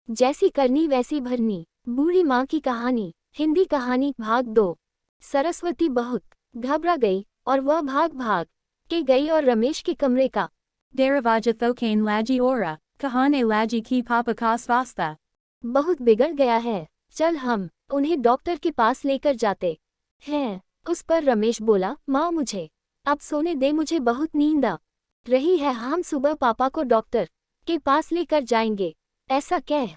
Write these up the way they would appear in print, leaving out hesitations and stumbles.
जैसी करनी वैसी भरनी। बूढ़ी माँ की कहानी। हिंदी कहानी भाग 2। सरस्वती बहुत घबरा गई और वह भाग भाग के गई और रमेश के कमरे का Daravaja thokain laji ora, kahane laji ki papa ka svasta. बहुत बिगड़ गया है, चल हम उन्हें डॉक्टर के पास लेकर जाते हैं। उस पर रमेश बोला, माँ मुझे अब सोने दे, मुझे बहुत नींद आ रही है, हम सुबह पापा को डॉक्टर के पास लेकर जाएंगे। ऐसा कह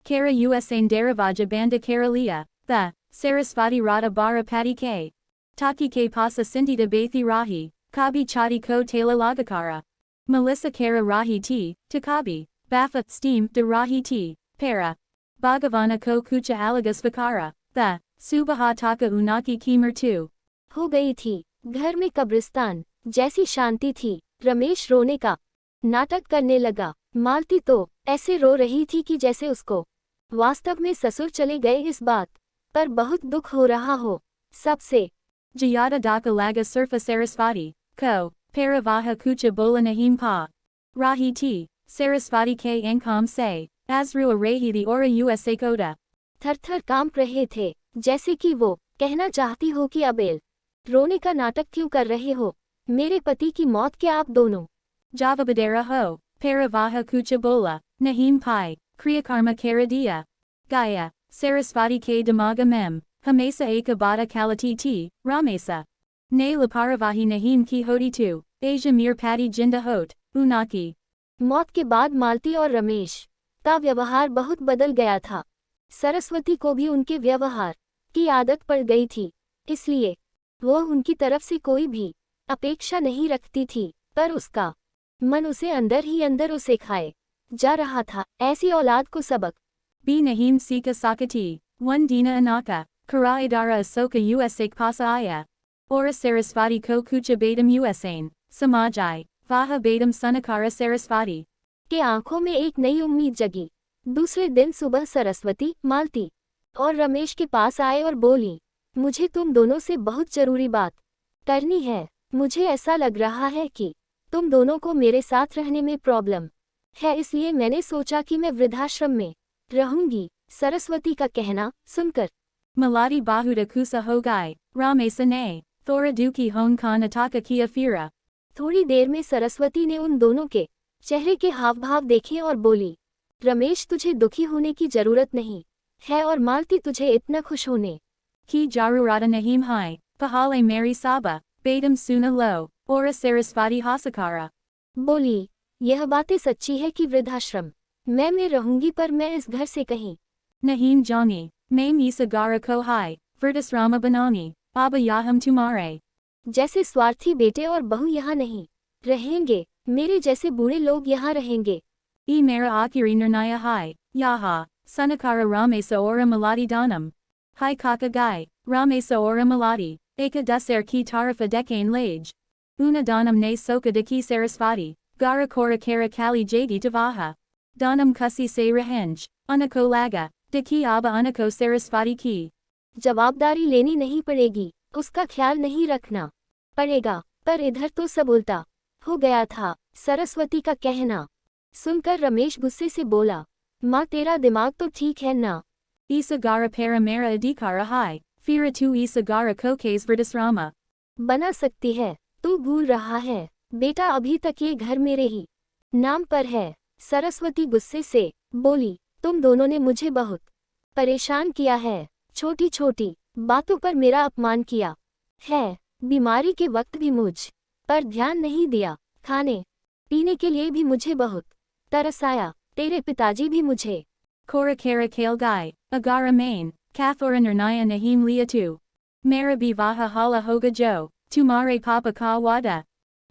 Kara usain Daravaja banda Karalia, the Sarasvati Rada bara pati ke. Taki ke pasa sindita bathi rahi, kabi chati ko tala lagakara. Melissa Kara rahi ti, takabi, bafa steam de rahi ti, para. Bhagavana ko kucha alagas vakara, the Subaha taka unaki kimer tu. हो गई थी। घर में कब्रिस्तान जैसी शांति थी। रमेश रोने का नाटक करने लगा। मालती तो ऐसे रो रही थी कि जैसे उसको वास्तव में ससुर चले गए इस बात पर बहुत दुख हो रहा हो। सबसे Jayada daka laga surfa Sarasvati, ko, paravaha kucha bola nahim pa. Rahi ti, Sarasvati ke ankam se, Azru arahi the ora usa koda. थर-थर कांप रहे थे, जैसे कि वो कहना चाहती हो कि अबेल रोने का नाटक क्यों कर रहे हो, मेरे पति की मौत के आप दोनों। Javabadera ho, paravaha kucha bola, nahim pai, kriyakarma karadia. Gaya, Sarasvati ke damaga mem, hamesa ekabada kalati ti, ramesa. Ne laparavahi nahim ki hoti tu, Asia mir pati jinda hot, unaki. मौत के बाद मालती और रमेश का व्यवहार बहुत बदल गया था। सरस्वती को भी उनके व्यवहार की आदत पड़ गई थी, इसलिए वो उनकी तरफ से कोई भी अपेक्षा नहीं रखती थी, पर उसका मन उसे अंदर ही अंदर उसे खाए जा रहा था। ऐसी औलाद को सबक B nahim sika sakati, one dina anaka, kara idara asoka usak pasaya. Ora Sarasvati ko kucha bedam usain, samajai, vaha bedam sunakara Sarasvati. के आंखों में एक नई उम्मीद जगी। दूसरे दिन सुबह सरस्वती, मालती और रमेश के पास आए और बोली, मुझे तुम दोनों से बहुत जरूरी बात करनी है। मुझे ऐसा लग रहा है कि तुम दोनों को मेरे साथ रहने में प्रॉब्लम है, इसलिए मैंने सोचा कि मैं वृद्धाश्रम में रहूंगी। सरस्वती का कहना सुनकर Maladi bahuda kusa hogai, ramesa ne, thora duki hon kan ataka kia fira. थोड़ी देर में सरस्वती ने उन दोनों के चेहरे के हाव भाव देखे और बोली, रमेश तुझे दुखी होने की जरूरत नहीं है और मालती तुझे इतना खुश होने Ki jarurata nahim hai, pahale mary saba, bedam suna lo, ora Sarasvati hasakara. बोली, यह बातें सच्ची है कि वृद्धाश्रम मैं रहूंगी, पर मैं इस घर से कहीं Nahim jangi, maim isagara ko hai, Verdasrama banani, aba yaham tumare. जैसे स्वार्थी बेटे और बहू यहाँ नहीं रहेंगे, मेरे जैसे बूढ़े लोग यहाँ रहेंगे। E mera akiri nirnaya hai, yaha, sunakara ramesa ora maladi danam. Hai kaka gai, ramesa ora maladi, eka daser ki tarafa dekain lage. Una danam ne soka de ki Sarasvati, gara kora kara kali jadi tavaha. Danam kusi se rahenj, unako laga, de ki aba unako Sarasvati ki. जवाबदारी लेनी नहीं पड़ेगी, उसका ख्याल नहीं रखना पड़ेगा। पर इधर तो सब उल्टा हो गया था। सरस्वती का कहना सुनकर रमेश गुस्से से बोला, माँ तेरा दिमाग तो ठीक है ना। Isagara para mera adikara hai, fira tu isagara kokes verdasrama. बना सकती है, तू भूल रहा है, बेटा अभी तक ये घर मेरे ही नाम पर है। सरस्वती गुस्से से बोली, तुम दोनों ने मुझे बहुत परेशान किया है, छोटी छोटी बातों पर मेरा अपमान किया है, बीमारी के वक्त भी मुझ पर ध्यान नहीं दिया, खाने पीने के लिए भी मुझे बहुत तरस आया, तेरे पिताजी भी मुझे Kora kara kale gai, agara main, kathora nirnaya nahim liatu. Mera bivaha hala hoga jo, tumare papa ka wada.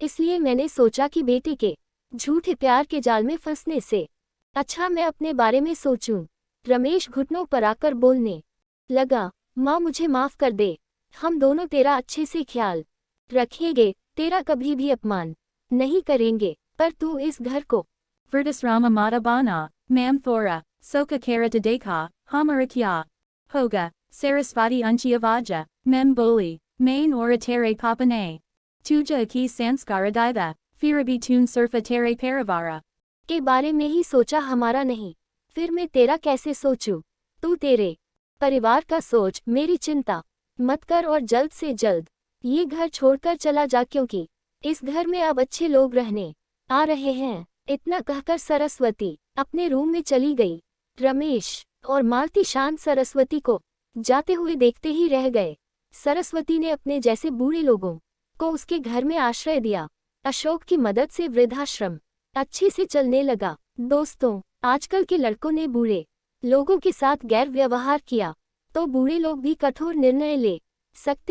इसलिए मैंने सोचा कि बेटे के झूठे प्यार के जाल में फंसने से अच्छा मैं अपने बारे में सोचूं। रमेश घुटनों पर आकर बोलने लगा, माँ मुझे माफ कर दे, हम दोनों तेरा अच्छे से ख्याल रखेंगे, तेरा कभी भी अपमान नहीं करेंगे, पर तू इस घर को Verdasrama mata bana, mam thora, soka kara tadeka, hamarakya. Hoga, Sarasvati unchiavaja, mem boli, main ora tere papane. Tuja aki sanskara dida, firabi tun surfa tere paravara. के बारे में ही सोचा, हमारा नहीं। फिर मैं तेरा कैसे सोचूं? तू तेरे परिवार का सोच, मेरी चिंता मत कर और जल्द से जल्द ये घर छोड़कर चला जा, क्योंकि इस घर में अब अच्छे लोग रहने आ रहे हैं। इतना कहकर सरस्वती अपने रूम में चली गई। रमेश और मालती शांत सरस्वती को जाते हुए देखते ही रह गए। सरस्वती ने अपने जैसे बूढ़े लोगों को उसके घर में आश्रय दिया। अशोक की मदद से वृद्धाश्रम अच्छे से चलने लगा। दोस्तों, आजकल के लड़कों ने बूढ़े लोगों के साथ गैर व्यवहार किया तो बूढ़े लोग भी कठोर निर्णय ले सकते